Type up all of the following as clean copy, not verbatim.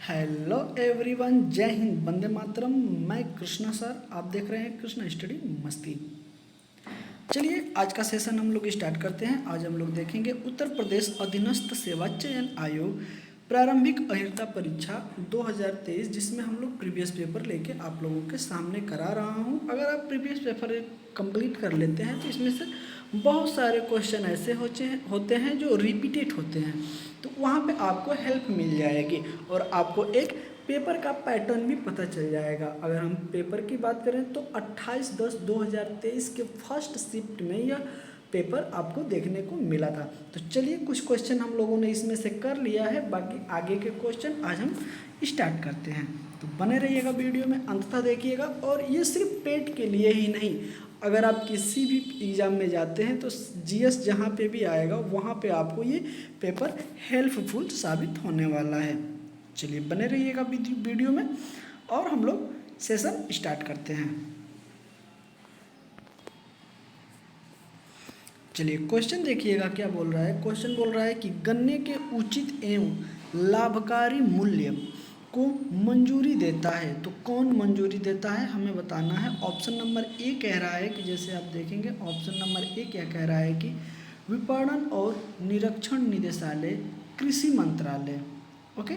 Hello everyone, जय हिंद, वंदे मातरम। मैं Krishna sir, आप देख रहे हैं कृष्णा स्टडी मस्ती। चलिए आज का सेशन हम लोग स्टार्ट करते हैं। आज हम लोग देखेंगे उत्तर प्रदेश अधीनस्थ सेवा चयन आयोग प्रारंभिक अहिर्ता परीक्षा 2023, जिसमें हम लोग प्रीवियस पेपर लेके आप लोगों के सामने करा रहा हूं। अगर आप प्रीवियस पेपर कंप्लीट कर लेते हैं तो इसमें से बहुत सारे क्वेश्चन ऐसे होते हैं जो रिपीटेड होते हैं, तो वहाँ पे आपको हेल्प मिल जाएगी और आपको एक पेपर का पैटर्न भी पता चल जाएगा। अगर हम पेपर की बात करें तो 28/10/2023 के फर्स्ट शिफ्ट में यह पेपर आपको देखने को मिला था। तो चलिए कुछ क्वेश्चन हम लोगों ने इसमें से कर लिया है, बाकी आगे के क्वेश्चन आज हम स्टार्ट करते हैं। तो बने रहिएगा वीडियो में, अंततः देखिएगा। और ये सिर्फ पेट के लिए ही नहीं, अगर आप किसी भी एग्ज़ाम में जाते हैं तो जीएस जहाँ पे भी आएगा वहाँ पे आपको ये पेपर हेल्पफुल साबित होने वाला है। चलिए बने रहिएगा वीडियो में और हम लोग सेशन स्टार्ट करते हैं। चलिए क्वेश्चन देखिएगा क्या बोल रहा है। क्वेश्चन बोल रहा है कि गन्ने के उचित एवं लाभकारी मूल्य को मंजूरी देता है, तो कौन मंजूरी देता है हमें बताना है। ऑप्शन नंबर ए कह रहा है कि, जैसे आप देखेंगे ऑप्शन नंबर ए क्या कह रहा है कि विपणन और निरीक्षण निदेशालय, कृषि मंत्रालय। ओके।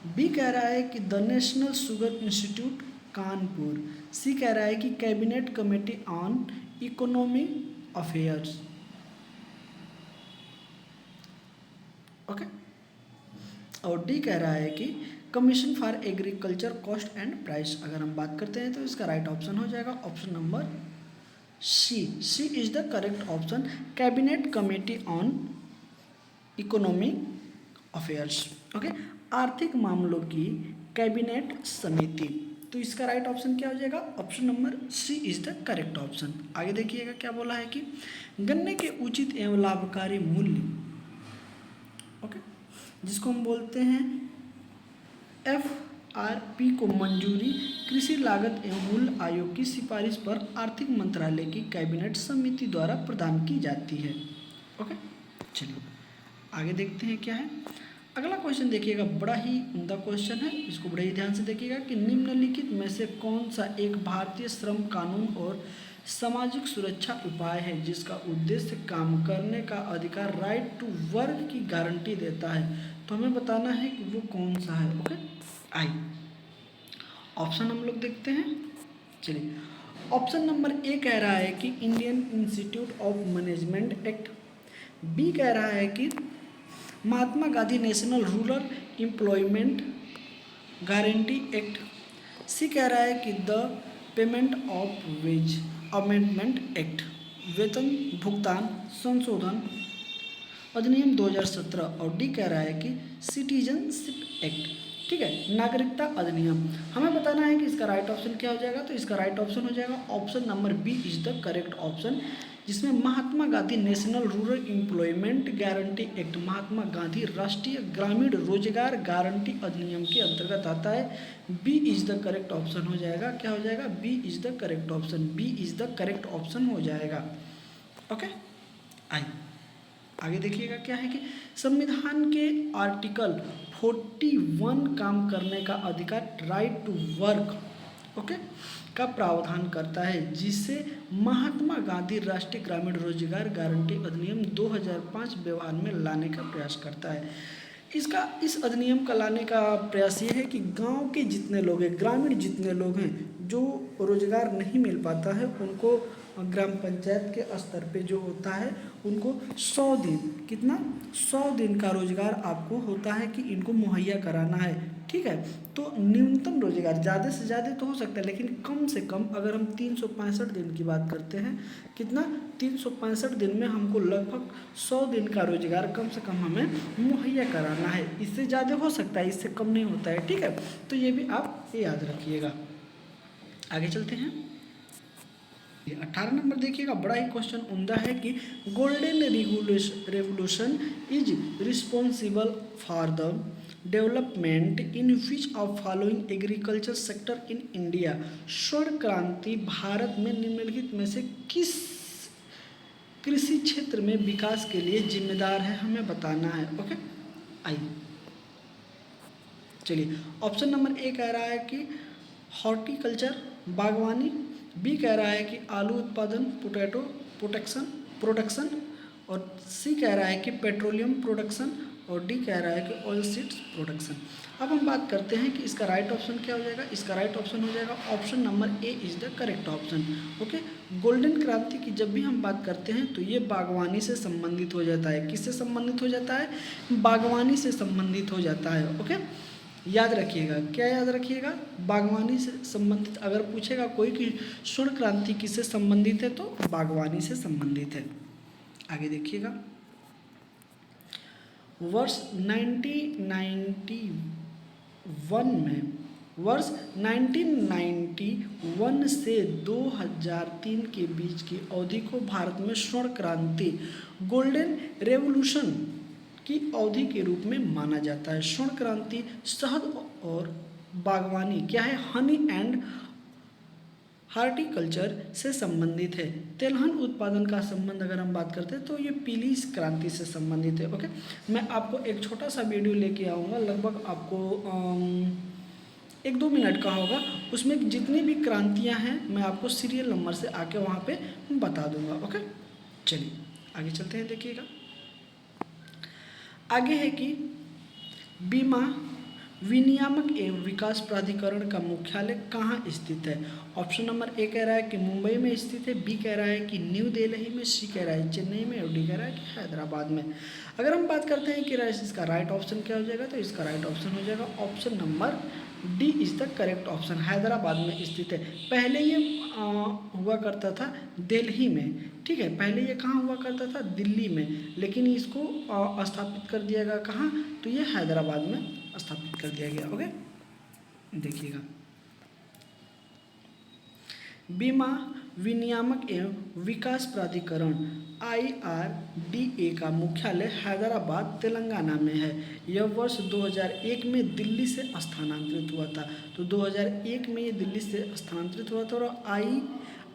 बी कह रहा है कि the national sugar institute Kanpur. C कह रहा है कि cabinet committee on economic affairs. Okay. और डी कह रहा है कि commission for agriculture cost and price. अगर हम बात करते हैं तो इसका राइट ऑप्शन हो जाएगा option number C. C is the correct option, cabinet committee on economic affairs. Okay. आर्थिक मामलों की कैबिनेट समिति, तो इसका राइट ऑप्शन क्या हो जाएगा, option number C is the correct option. आगे देखिएगा क्या बोला है कि गन्ने के उचित एवं लाभकारी मूल्य, ओके, जिसको हम बोलते हैं FRP को मंजूरी कृषि लागत एवं मूल्य आयोग की सिफारिश पर आर्थिक मंत्रालय की कैबिनेट समिति द्वारा प्रदान की जाती है। ओके। चलिए आगे देखते हैं क्या है। अगला क्वेश्चन देखिएगा, बड़ा ही उम्दा क्वेश्चन है, इसको बड़े ही ध्यान से देखिएगा कि निम्नलिखित में से कौन सा एक भारतीय श्रम कानून और सामाजिक सुरक्षा उपाय है जिसका उद्देश्य काम करने का अधिकार, राइट टू वर्क की गारंटी देता है। तो हमें बताना है कि वो कौन सा है। ओके। आई ऑप्शन हम लोग देखते हैं। चलिए ऑप्शन नंबर ए कह रहा है कि Indian institute of management act. B कह रहा है कि Mahatma Gandhi national rural employment guarantee act. C कह रहा है कि the payment of wage amendment act, वेतन भुगतान संशोधन अधिनियम 2017। और डी कह रहा है कि सिटीजनशिप एक्ट, ठीक है, नागरिकता अधिनियम। हमें बताना है कि इसका राइट ऑप्शन क्या हो जाएगा। तो इसका राइट ऑप्शन हो जाएगा option number B is the correct option, जिसमें Mahatma Gandhi national rural employment guarantee act, Mahatma Gandhi राष्ट्रीय ग्रामीण रोजगार गारंटी अधिनियम के अंतर्गत आता है। B is the correct option हो जाएगा। क्या हो जाएगा, B is the correct option, B is the correct option हो जाएगा। ओके। आगे देखिएगा क्या है कि संविधान के आर्टिकल 41 काम करने का अधिकार, राइट टू वर्क, ओके, का प्रावधान करता है, जिसे महात्मा गांधी राष्ट्रीय ग्रामीण रोजगार गारंटी अधिनियम 2005 व्यवहार में लाने का प्रयास करता है। इस अधिनियम का लाने का प्रयास ये है कि गांव के जितने लोग हैं, ग्रामीण जितने लोग हैं, जो रोजगार नहीं मिल पाता है, उनको ग्राम पंचायत के स्तर पे जो होता है उनको 100 दिन, कितना 100 दिन का रोजगार आपको होता है कि इनको मुहैया कराना है। ठीक है। तो न्यूनतम रोजगार, ज़्यादा से ज़्यादा तो हो सकता है, लेकिन कम से कम अगर हम 365 दिन की बात करते हैं, कितना 365 दिन में हमको लगभग 100 दिन का रोजगार कम से कम हमें मुहैया कराना है। इससे ज़्यादा हो सकता है, इससे कम नहीं होता है। ठीक है। तो ये भी आप याद रखिएगा। आगे चलते हैं। 18 नंबर देखिएगा, बड़ा ही क्वेश्चन उम्दा है कि golden revolution is responsible for the development in which of following agriculture sector in India. स्वर्ण क्रांति भारत में निम्नलिखित में से किस कृषि क्षेत्र में विकास के लिए जिम्मेदार है, हमें बताना है। ओके। आइए चलिए, ऑप्शन नंबर ए कह रहा है कि हॉर्टिकल्चर, बागवानी। बी कह रहा है कि आलू उत्पादन, पोटैटो प्रोडक्शन। और सी कह रहा है कि पेट्रोलियम प्रोडक्शन। और डी कह रहा है कि ऑयल सीड्स प्रोडक्शन। अब हम बात करते हैं कि इसका राइट ऑप्शन क्या हो जाएगा। इसका राइट ऑप्शन हो जाएगा option number A is the correct option. Okay, golden क्रांति की जब भी हम बात करते हैं तो ये बागवानी से संबंधित हो जाता है। किससे संबंधित हो जाता है? बागवानी से संबंधित हो जाता है। ओके, याद रखिएगा, क्या याद रखिएगा? बागवानी से संबंधित अगर पूछेगा कोई कि स्वर्ण क्रांति किससे संबंधित है तो बागवानी से संबंधित है। आगे देखिएगा, वर्ष 1991 से 2003 के बीच की अवधि को भारत में स्वर्ण क्रांति, गोल्डन रेवोल्यूशन की अवधि के रूप में माना जाता है। स्वर्ण क्रांति शहद और बागवानी क्या है? हनी एंड हार्टिकल्चर से संबंधित है। तेलहन उत्पादन का संबंध अगर हम बात करते हैं तो ये पीली क्रांति से संबंधित है। ओके, मैं आपको एक छोटा सा वीडियो लेके आऊँगा, लगभग आपको 1-2 मिनट का होगा। उसमें जितनी भी क्रांतियाँ हैं मैं आपको सीरियल नंबर से आके वहाँ पे बता दूंगा। ओके, चलिए आगे चलते हैं। देखिएगा, आगे है कि बीमा विनियामक एवं विकास प्राधिकरण का मुख्यालय कहाँ स्थित है। ऑप्शन नंबर ए कह रहा है कि मुंबई में स्थित है, बी कह रहा है कि न्यू दिल्ली में, सी कह रहा है चेन्नई में और डी कह रहा है कि हैदराबाद में। अगर हम बात करते हैं कि इसका राइट ऑप्शन क्या हो जाएगा तो इसका राइट ऑप्शन हो जाएगा option number D is the correct option, Hyderabad में स्थित है। पहले ये हुआ करता था दिल्ली में, ठीक है, पहले ये कहाँ हुआ करता था? दिल्ली में, लेकिन इसको स्थापित कर दिया गया कहाँ? तो ये हैदराबाद में स्थापित कर दिया गया। ओके, देखिएगा, बीमा विनियामक एवं विकास प्राधिकरण IRDA का मुख्यालय हैदराबाद तेलंगाना में है। यह वर्ष 2001 में दिल्ली से स्थानांतरित हुआ था। तो 2001 में ये दिल्ली से स्थानांतरित हुआ था और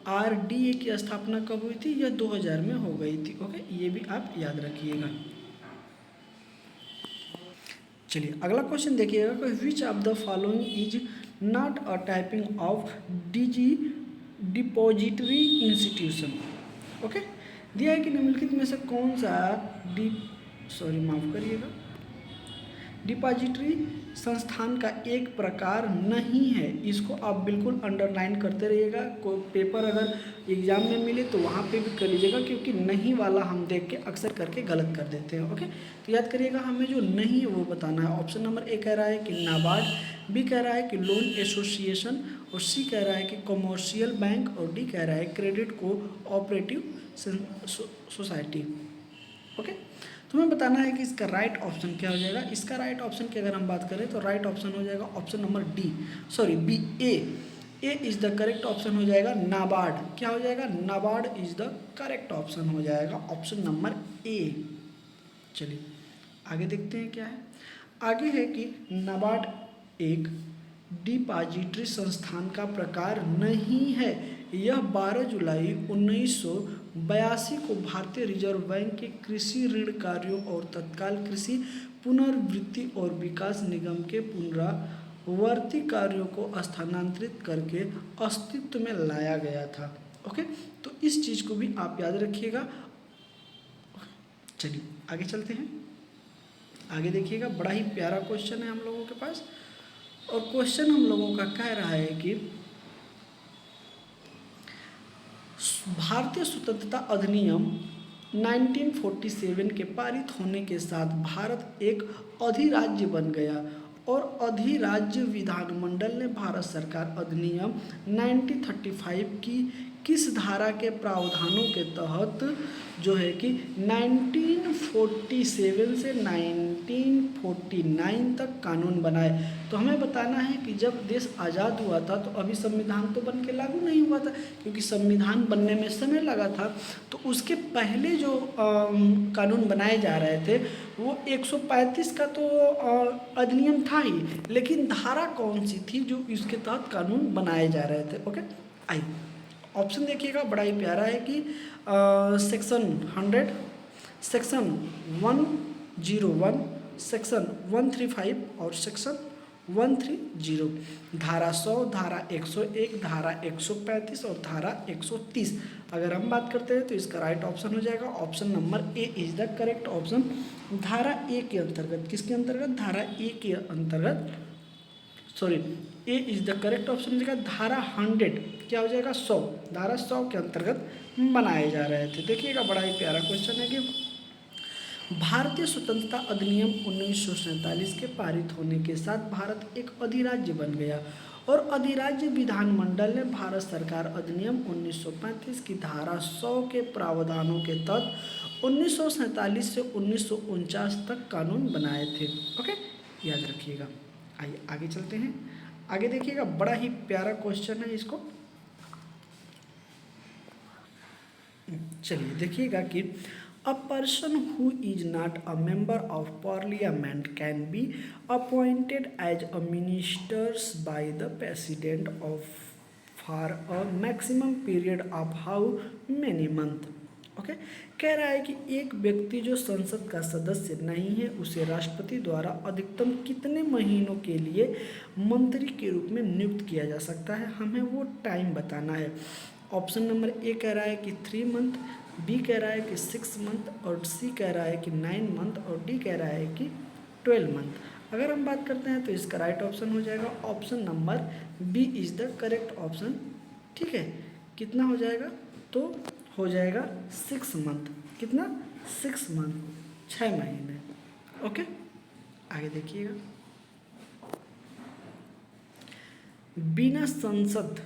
IRDA की स्थापना कब हुई थी? यह 2000 में हो गई थी। ओके, ये भी आप याद रखिएगा। चलिए अगला क्वेश्चन देखिएगा कि which of the following is not a typing of depository institution. Okay, दिया है कि निम्नलिखित में से कौन सा डिपॉजिटरी संस्थान का एक प्रकार नहीं है। इसको आप बिल्कुल अंडरलाइन करते रहिएगा। कोई पेपर अगर एग्जाम में मिले तो वहाँ पे भी कर लीजिएगा, क्योंकि नहीं वाला हम देख के अक्सर करके गलत कर देते हैं। ओके, तो याद करिएगा, हमें जो नहीं है वो बताना है। ऑप्शन नंबर ए कह रहा है कि नाबार्ड, बी कह रहा है कि लोन एसोसिएशन और सी कह रहा है कि कमर्शियल बैंक और डी कह रहा है क्रेडिट कोऑपरेटिव सोसाइटी। ओके, तुम्हें बताना है कि इसका राइट ऑप्शन क्या हो जाएगा। इसका राइट ऑप्शन की अगर हम बात करें तो राइट ऑप्शन हो जाएगा option number B, A is the correct option हो जाएगा नाबार्ड। क्या हो जाएगा? NABARD is the correct option हो जाएगा ऑप्शन नंबर ए। चलिए आगे देखते हैं क्या है। आगे है कि नाबार्ड एक डिपॉजिटरी संस्थान का प्रकार नहीं है। यह 12 जुलाई 1982 को भारतीय रिजर्व बैंक के कृषि ऋण कार्यों और तत्काल कृषि पुनर्वृत्ति और विकास निगम के पुनरावर्ती कार्यों को स्थानांतरित करके अस्तित्व में लाया गया था। ओके, तो इस चीज़ को भी आप याद रखिएगा। चलिए आगे चलते हैं। आगे देखिएगा, बड़ा ही प्यारा क्वेश्चन है हम लोगों के पास, और क्वेश्चन हम लोगों का कह रहा है कि भारतीय स्वतंत्रता अधिनियम 1947 के पारित होने के साथ भारत एक अधिराज्य बन गया और अधिराज्य विधानमंडल ने भारत सरकार अधिनियम 1935 की किस धारा के प्रावधानों के तहत जो है कि 1947 से 1949 तक कानून बनाए। तो हमें बताना है कि जब देश आज़ाद हुआ था तो अभी संविधान तो बन के लागू नहीं हुआ था, क्योंकि संविधान बनने में समय लगा था। तो उसके पहले जो कानून बनाए जा रहे थे वो 135 का तो अधिनियम था ही, लेकिन धारा कौन सी थी जो इसके तहत कानून बनाए जा रहे थे। ओके, आइए ऑप्शन देखिएगा, बड़ा ही प्यारा है कि सेक्शन 100, सेक्शन 101, सेक्शन 135 और सेक्शन 130। धारा 100, धारा 101, धारा 135 और धारा 130। अगर हम बात करते हैं तो इसका राइट ऑप्शन हो जाएगा option number A is the correct option. धारा ए के अंतर्गत, किसके अंतर्गत, धारा ए के अंतर्गत, sorry, A is the correct option हो जाएगा धारा 100, क्या हो जाएगा 100, धारा 100 के अंतर्गत बनाए जा रहे थे। देखिएगा बड़ा ही प्यारा क्वेश्चन है कि भारतीय स्वतंत्रता अधिनियम 1947 के पारित होने के साथ भारत एक अधिराज्य बन गया और अधिराज्य विधानमंडल ने भारत सरकार अधिनियम 1935 की धारा 100 के प्रावधानों के तहत 1947 से 1949 तक कानून बनाए थे। ओके, याद रखिएगा। आइए आगे चलते हैं। आगे देखिएगा बड़ा ही प्यारा क्वेश्चन है, इसको चलिए देखिएगा कि A person who is not a member of parliament can be appointed as a minister by the president of for a maximum period of how many months? Okay, कह रहा है कि एक व्यक्ति जो संसद का सदस्य नहीं है उसे राष्ट्रपति द्वारा अधिकतम कितने महीनों के लिए मंत्री के रूप में नियुक्त किया जा सकता है, हमें वो टाइम बताना है। ऑप्शन नंबर ए कह रहा है कि 3 मंथ, बी कह रहा है कि 6 मंथ और सी कह रहा है कि 9 मंथ और डी कह रहा है कि 12 मंथ। अगर हम बात करते हैं तो इसका राइट ऑप्शन हो जाएगा option number B is the correct option. ठीक है, कितना हो जाएगा, तो हो जाएगा 6 मंथ। कितना, 6 मंथ, 6 महीने। ओके, आगे देखिएगा। बिना संसद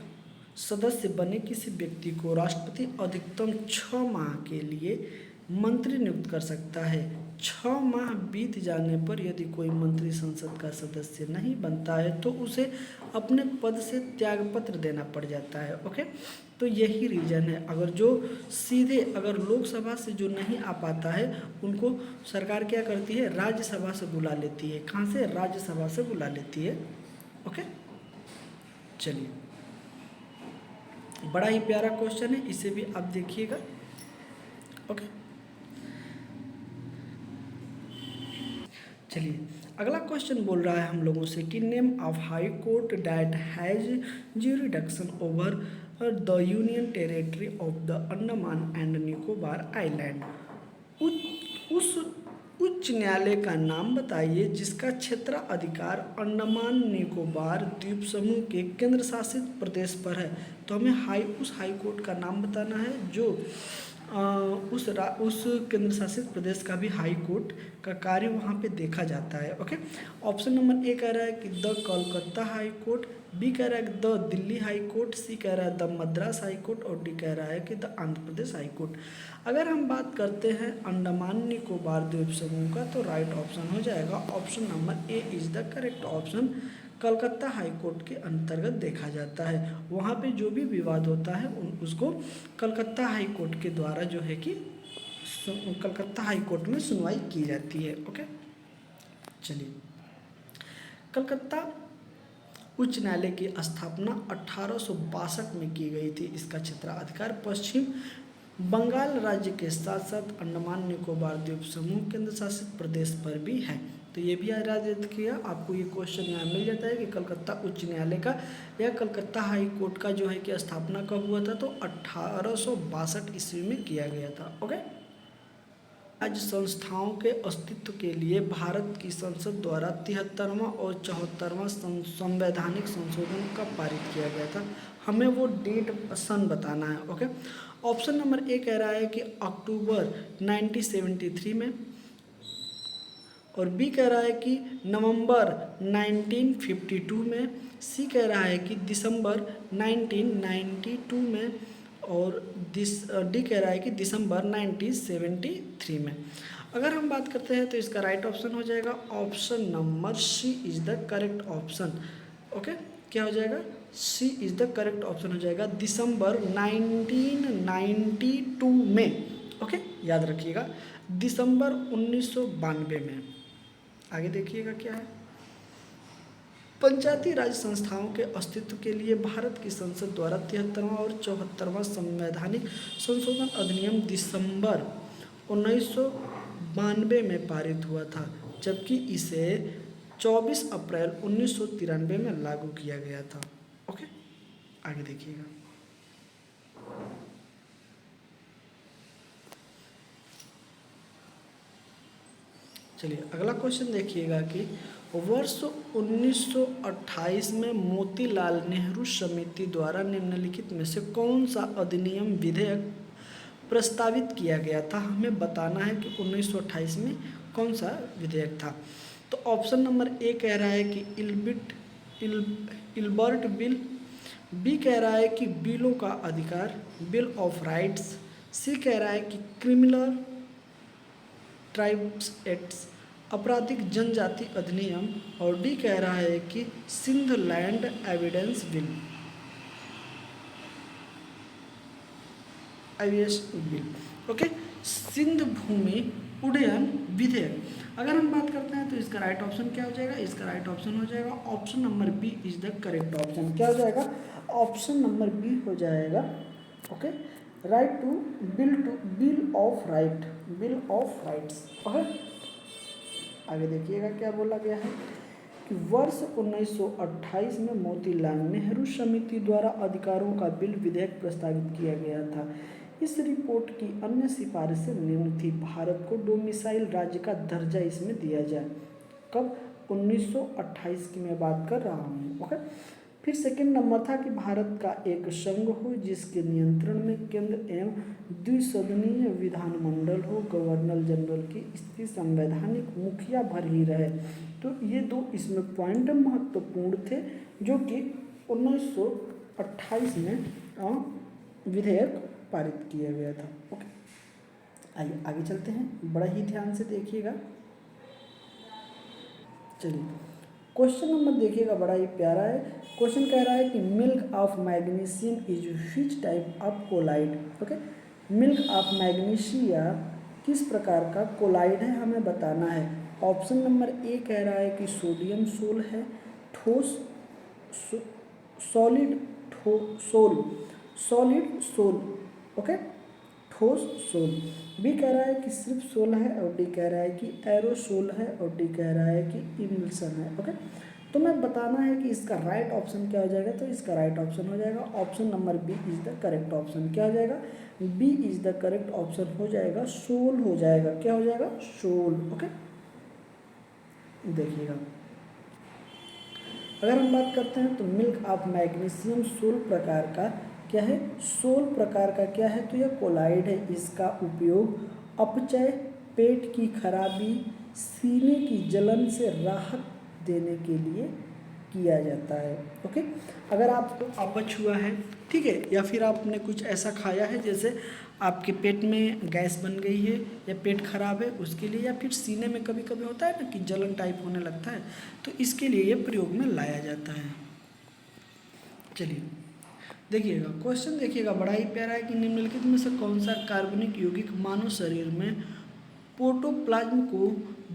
सदस्य बने किसी व्यक्ति को राष्ट्रपति अधिकतम 6 माह के लिए मंत्री नियुक्त कर सकता है। 6 माह बीत जाने पर यदि कोई मंत्री संसद का सदस्य नहीं बनता है तो उसे अपने पद से त्यागपत्र देना पड़ जाता है। ओके, तो यही रीज़न है। अगर जो सीधे अगर लोकसभा से जो नहीं आ पाता है उनको सरकार क्या करती है, राज्यसभा से बुला लेती है। कहाँ से, राज्यसभा से बुला लेती है। ओके, चलिए बड़ा ही प्यारा क्वेश्चन है, इसे भी आप देखिएगा। ओके, चलिए अगला क्वेश्चन बोल रहा है हम लोगों से कि name of high court that has jurisdiction over the union territory of the Andaman and Nicobar island. उस उच्च न्यायालय का नाम बताइए जिसका क्षेत्राधिकार अंडमान निकोबार द्वीप समूह के केंद्र शासित प्रदेश पर है। तो हमें उस हाई कोर्ट का नाम बताना है जो उस केंद्र शासित प्रदेश का भी हाई कोर्ट का कार्य वहाँ पे देखा जाता है। ओके, ऑप्शन नंबर ए कह रहा है कि the Kolkata high court, B कह रहा है कि the Delhi high court, C कह रहा है द मद्रास हाई कोर्ट और डी कह रहा है कि the Andhra Pradesh high court. अगर हम बात करते हैं अंडमान निकोबार द्वीप समूह का तो राइट ऑप्शन हो जाएगा option number A is the correct option. Calcutta high court के अंतर्गत देखा जाता है। वहाँ पे जो भी विवाद होता है उसको कलकत्ता हाई कोर्ट के द्वारा जो है कि कलकत्ता हाई कोर्ट में सुनवाई की जाती है। ओके, चलिए कलकत्ता उच्च न्यायालय की स्थापना 1862 में की गई थी। इसका क्षेत्राधिकार पश्चिम बंगाल राज्य के साथ साथ अंडमान निकोबार द्वीप समूह केंद्र शासित प्रदेश पर भी है। तो ये भी याद रखिएगा, आपको ये क्वेश्चन यहाँ मिल जाता है कि कलकत्ता उच्च न्यायालय का या कलकत्ता हाई कोर्ट का जो है कि स्थापना कब हुआ था, तो 1862 ईस्वी में किया गया था। ओके, राज्य संस्थाओं के अस्तित्व के लिए भारत की संसद द्वारा 73वां और 74वां संवैधानिक संशोधन कब पारित किया गया था, हमें वो डेट सन बताना है। ओके, ऑप्शन नंबर ए कह रहा है कि अक्टूबर 1973 में और बी कह रहा है कि नवंबर 1952 में, सी कह रहा है कि दिसंबर 1992 में और डी कह रहा है कि दिसंबर 1973 में। अगर हम बात करते हैं तो इसका राइट ऑप्शन हो जाएगा option number C is the correct option. Okay, क्या हो जाएगा, C is the correct option हो जाएगा दिसंबर 1992 में। ओके, याद रखिएगा दिसंबर 1992 में। आगे देखिएगा क्या है, पंचायती राज संस्थाओं के अस्तित्व के लिए भारत की संसद द्वारा 73वां और 74वां संवैधानिक संशोधन अधिनियम दिसंबर 1992 में पारित हुआ था, जबकि इसे 24 अप्रैल 1993 में लागू किया गया था। ओके, आगे देखिएगा। चलिए अगला क्वेश्चन देखिएगा कि वर्ष 1928 में मोतीलाल नेहरू समिति द्वारा निम्नलिखित में से कौन सा अधिनियम विधेयक प्रस्तावित किया गया था। हमें बताना है कि 1928 में कौन सा विधेयक था। तो ऑप्शन नंबर ए कह रहा है कि इल्बर्ट बिल, बी कह रहा है कि बिलों का अधिकार, बिल ऑफ राइट्स, सी कह रहा है कि क्रिमिनल ट्राइब्स एक्ट्स, आपराधिक जनजाति अधिनियम, और डी कह रहा है कि Sindh land evidence bill, okay, Sindh भूमि उड्डयन विधेयक। अगर हम बात करते हैं तो इसका राइट ऑप्शन क्या हो जाएगा, इसका राइट ऑप्शन हो जाएगा option number B is the correct option. क्या हो जाएगा, ऑप्शन नंबर बी हो जाएगा। Okay, right to bill of rights. Okay, आगे देखिएगा क्या बोला गया है कि वर्ष 1928 में मोतीलाल नेहरू समिति द्वारा अधिकारों का बिल विधेयक प्रस्तावित किया गया था। इस रिपोर्ट की अन्य सिफारिशें निम्न थी। भारत को डोमिसाइल राज्य का दर्जा इसमें दिया जाए। कब, 1928 की मैं बात कर रहा हूँ। ओके, फिर सेकंड नंबर था कि भारत का एक संघ हो जिसके नियंत्रण में केंद्र एवं द्विसदनीय विधानमंडल हो, गवर्नर जनरल की स्थिति संवैधानिक मुखिया भर ही रहे। तो ये दो इसमें पॉइंट महत्वपूर्ण थे जो कि 1928 में विधेयक पारित किया गया था। ओके, आइए आगे चलते हैं, बड़ा ही ध्यान से देखिएगा। चलिए क्वेश्चन नंबर देखिएगा, बड़ा ही प्यारा है। क्वेश्चन कह रहा है कि milk of magnesium is which type of colloid. Okay, milk of magnesia किस प्रकार का कोलाइड है, हमें बताना है। ऑप्शन नंबर ए कह रहा है कि सोडियम सोल है, ठोस सॉलिड सोल, ओके, ठोस सोल। बी कह रहा है कि सिर्फ सोल है, और डी कह रहा है कि एरोसोल है, और डी कह रहा है कि इमल्सन है। ओके, तो मैं बताना है कि इसका राइट ऑप्शन क्या हो जाएगा। तो इसका राइट ऑप्शन हो जाएगा option number B is the correct option. क्या हो जाएगा, B is the correct option हो जाएगा, सोल हो जाएगा। क्या हो जाएगा, सोल। ओके, देखिएगा अगर हम बात करते हैं तो मिल्क ऑफ मैग्नीशियम सोल प्रकार का क्या है, सोल प्रकार का क्या है, तो यह कोलाइड है। इसका उपयोग अपचय, पेट की खराबी, सीने की जलन से राहत देने के लिए किया जाता है। ओके, अगर आपको अपच हुआ है, ठीक है, या फिर आपने कुछ ऐसा खाया है जैसे आपके पेट में गैस बन गई है या पेट खराब है उसके लिए, या फिर सीने में कभी कभी होता है ना कि जलन टाइप होने लगता है, तो इसके लिए ये प्रयोग में लाया जाता है। चलिए देखिएगा क्वेश्चन, देखिएगा बड़ा ही प्यारा है कि निम्नलिखित में से कौन सा कार्बनिक यौगिक मानव शरीर में प्रोटोप्लाज्म को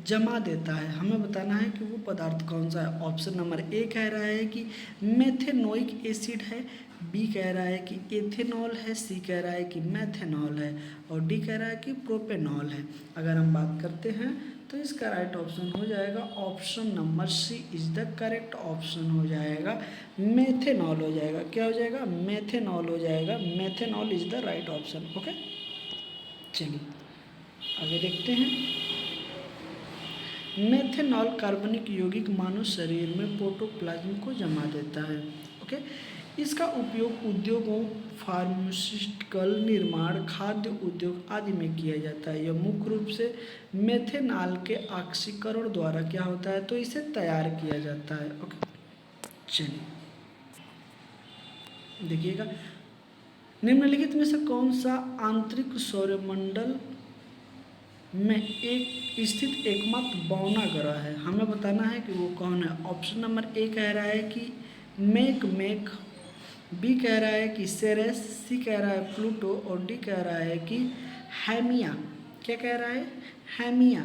जमा देता है। हमें बताना है कि वो पदार्थ कौन सा है। ऑप्शन नंबर ए कह रहा है कि मेथेनोइक एसिड है, बी कह रहा है कि एथेनॉल है, सी कह रहा है कि मैथेनॉल है, और डी कह रहा है कि प्रोपेनॉल है। अगर हम बात करते हैं तो इसका राइट ऑप्शन हो जाएगा option number C is the correct option हो जाएगा, मेथेनॉल हो जाएगा। क्या हो जाएगा, मेथेनॉल हो जाएगा, methanol is the right option. Okay, चलिए आगे देखते हैं। मेथेनॉल कार्बनिक यौगिक मानव शरीर में प्रोटोप्लाज्म को जमा देता है। ओके, इसका उपयोग उद्योगों, फार्मास्यूटिकल निर्माण, खाद्य उद्योग आदि में किया जाता है। यह मुख्य रूप से मेथेनॉल के ऑक्सीकरण द्वारा क्या होता है, तो इसे तैयार किया जाता है। ओके, चलिए देखिएगा निम्नलिखित में से कौन सा आंतरिक सौरमंडल में एक स्थित एकमात्र बौना ग्रह है। हमें बताना है कि वो कौन है। ऑप्शन नंबर ए कह रहा है कि मेक, बी कह रहा है कि सेरेस, सी कह रहा है प्लूटो, और डी कह रहा है कि हैमिया। क्या कह रहा है, हैमिया।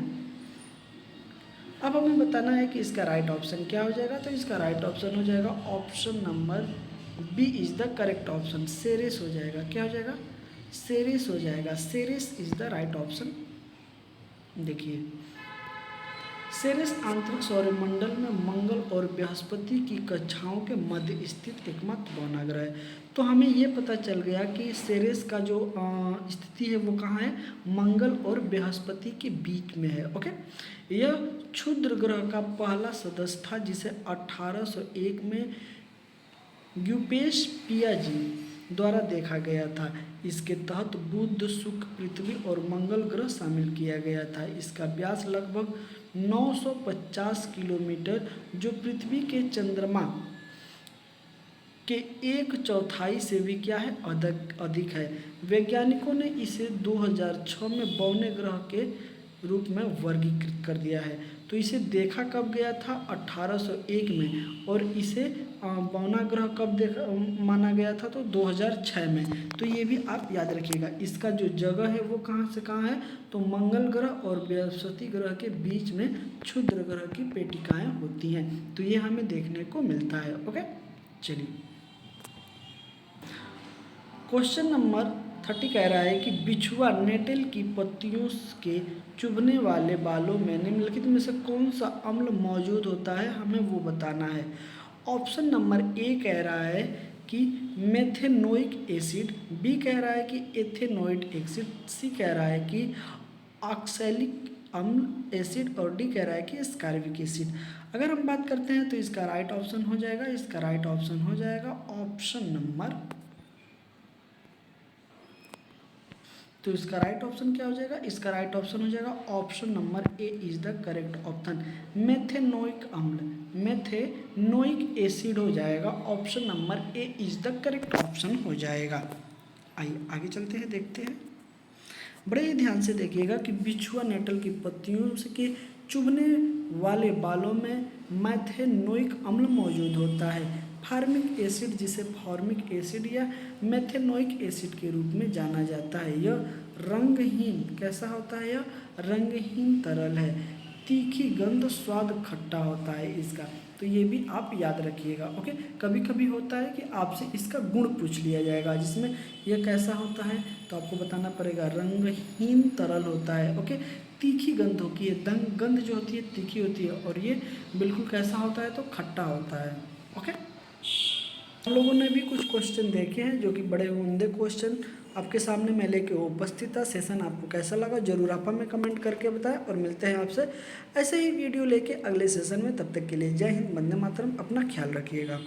अब हमें बताना है कि इसका राइट ऑप्शन क्या हो जाएगा। तो इसका राइट ऑप्शन हो जाएगा option number B is the correct option, Ceres हो जाएगा। क्या हो जाएगा, सेरेस हो जाएगा, Ceres is the right option. देखिए सेरेस आंतरिक सौरमंडल में मंगल और बृहस्पति की कक्षाओं के मध्य स्थित एकमात्र गौणाग्रह है। तो हमें ये पता चल गया कि सेरेस का जो स्थिति है वो कहाँ है, मंगल और बृहस्पति के बीच में है। ओके, यह क्षुद्र ग्रह का पहला सदस्य था जिसे 1801 में ग्यूपेश पियाजी द्वारा देखा गया था। इसके तहत बुध, शुक्र, पृथ्वी और मंगल ग्रह शामिल किया गया था। इसका व्यास लगभग 950 किलोमीटर, जो पृथ्वी के चंद्रमा के 1/4 से भी क्या है, अधिक है। वैज्ञानिकों ने इसे 2006 में बौने ग्रह के रूप में वर्गीकृत कर दिया है। तो इसे देखा कब गया था, 1801 में, और इसे बौना ग्रह कब देखा माना गया था, तो 2006 में। तो ये भी आप याद रखिएगा। इसका जो जगह है वो कहाँ से कहाँ है, तो मंगल ग्रह और बृहस्पति ग्रह के बीच में क्षुद्र ग्रह की पेटिकाएं होती हैं। तो ये हमें देखने को मिलता है। ओके, चलिए क्वेश्चन नंबर 30 कह रहा है कि बिछुआ नेटल की पत्तियों के चुभने वाले बालों में निम्नलिखित में से कौन सा अम्ल मौजूद होता है, हमें वो बताना है। ऑप्शन नंबर ए कह रहा है कि मेथेनोइक एसिड, बी कह रहा है कि एथेनोइड एसिड, सी कह रहा है कि ऑक्सैलिक अम्ल एसिड, और डी कह रहा है कि एस्कॉर्बिक एसिड। अगर हम बात करते हैं तो इसका राइट ऑप्शन हो जाएगा, इसका राइट ऑप्शन हो जाएगा ऑप्शन नंबर, तो इसका राइट ऑप्शन क्या हो जाएगा, इसका राइट ऑप्शन हो जाएगा option number A is the correct option. Methanoic अम्ल, मेथेनोइक एसिड हो जाएगा, option number A is the correct option हो जाएगा। आइए आगे चलते हैं, देखते हैं। बड़े ही ध्यान से देखिएगा कि बिछुआ नेटल की पत्तियों से के चुभने वाले बालों में मेथेनोइक अम्ल मौजूद होता है। फार्मिक एसिड, जिसे फॉर्मिक एसिड या मेथेनोइक एसिड के रूप में जाना जाता है, यह रंगहीन, कैसा होता है, यह रंगहीन तरल है। तीखी गंध, स्वाद खट्टा होता है इसका। तो ये भी आप याद रखिएगा। ओके, कभी कभी होता है कि आपसे इसका गुण पूछ लिया जाएगा, जिसमें यह कैसा होता है, तो आपको बताना पड़ेगा रंगहीन तरल होता है। ओके, तीखी गंध होती है, गंध जो होती है तीखी होती है, और ये बिल्कुल कैसा होता है, तो खट्टा होता है। ओके, हम लोगों ने भी कुछ क्वेश्चन देखे हैं जो कि बड़े उम्दे क्वेश्चन आपके सामने मैं लेके उपस्थित था। सेशन आपको कैसा लगा जरूर आप हमें कमेंट करके बताएं, और मिलते हैं आपसे ऐसे ही वीडियो लेके अगले सेशन में। तब तक के लिए जय हिंद, वंदे मातरम, अपना ख्याल रखिएगा।